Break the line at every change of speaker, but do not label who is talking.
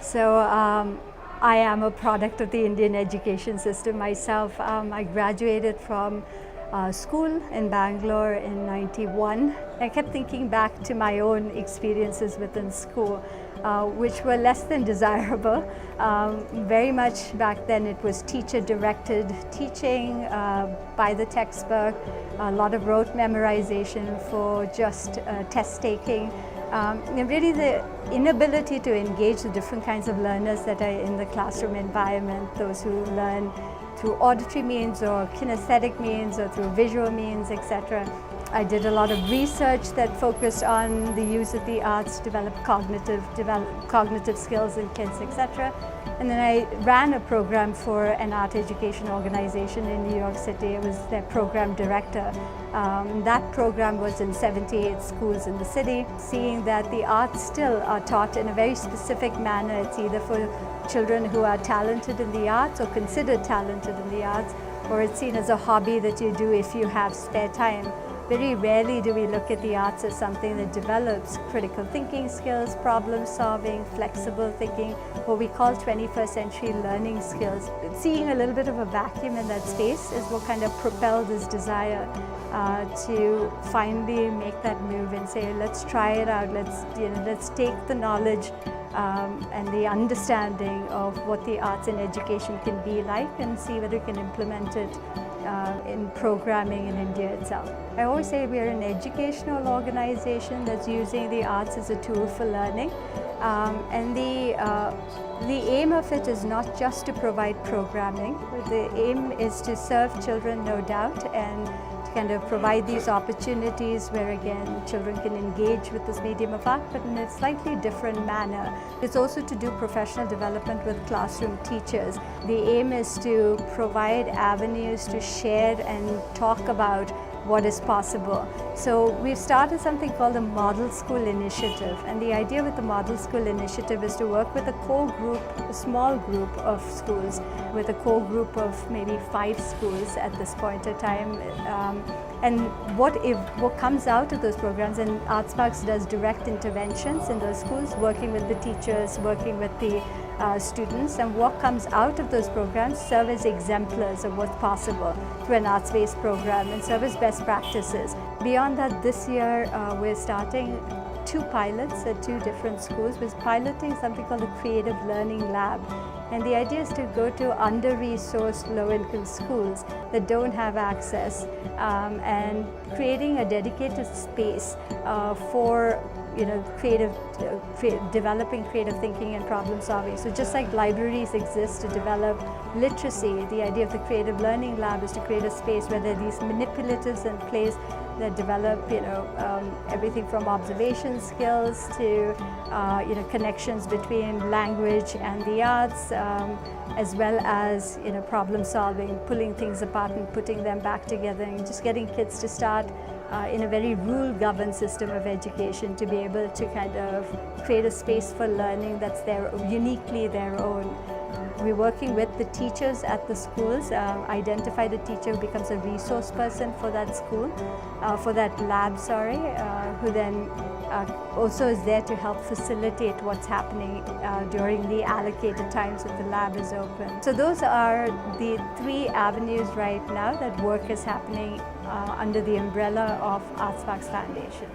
So I am a product of the Indian education system myself. I graduated from school in Bangalore in '91. I kept thinking back to my own experiences within school, which were less than desirable. Very much back then it was teacher-directed teaching by the textbook, a lot of rote memorization for just test taking. And really the inability to engage the different kinds of learners that are in the classroom environment, those who learn through auditory means or kinesthetic means or through visual means, etc. I did a lot of research that focused on the use of the arts to develop cognitive skills in kids, etc. And then I ran a program for an art education organization in New York City. I was their program director. That program was in 78 schools in the city, seeing that the arts still are taught in a very specific manner. It's either for children who are talented in the arts or considered talented in the arts, or it's seen as a hobby that you do if you have spare time. Very rarely do we look at the arts as something that develops critical thinking skills, problem solving, flexible thinking, what we call 21st century learning skills. Seeing a little bit of a vacuum in that space is what kind of propelled this desire to finally make that move and say, let's try it out, let's take the knowledge and the understanding of what the arts and education can be like and see whether we can implement it in programming in India itself. I always say we are an educational organization that's using the arts as a tool for learning, and the aim of it is not just to provide programming. The aim is to serve children, no doubt, and to kind of provide these opportunities where again children can engage with this medium of art, but in a slightly different manner. It's also to do professional development with classroom teachers. The aim is to provide avenues to share and talk about what is possible. So we've started something called the Model School Initiative, and the idea with the Model School Initiative is to work with a core group, a small group of schools, with a core group of maybe 5 schools at this point in time. And what comes out of those programs, and ArtSparks does direct interventions in those schools, working with the teachers, working with the students, and what comes out of those programs serve as exemplars of what's possible through an arts-based program and serve as best practices. Beyond that, this year we're starting 2 pilots at 2 different schools. We're piloting something called the Creative Learning Lab. And the idea is to go to under-resourced, low-income schools that don't have access and creating a dedicated space for developing creative thinking and problem solving. So just like libraries exist to develop literacy, the idea of the Creative Learning Lab is to create a space where there are these manipulatives in place that develop, everything from observation skills to, connections between language and the arts, as well as, problem solving, pulling things apart and putting them back together, and just getting kids to start in a very rule-governed system of education to be able to kind of create a space for learning that's uniquely their own. We're working with the teachers at the schools, identify the teacher who becomes a resource person for that school, for that lab, who then also is there to help facilitate what's happening during the allocated times that the lab is open. So those are the 3 avenues right now that work is happening under the umbrella of ArtSparks Foundation.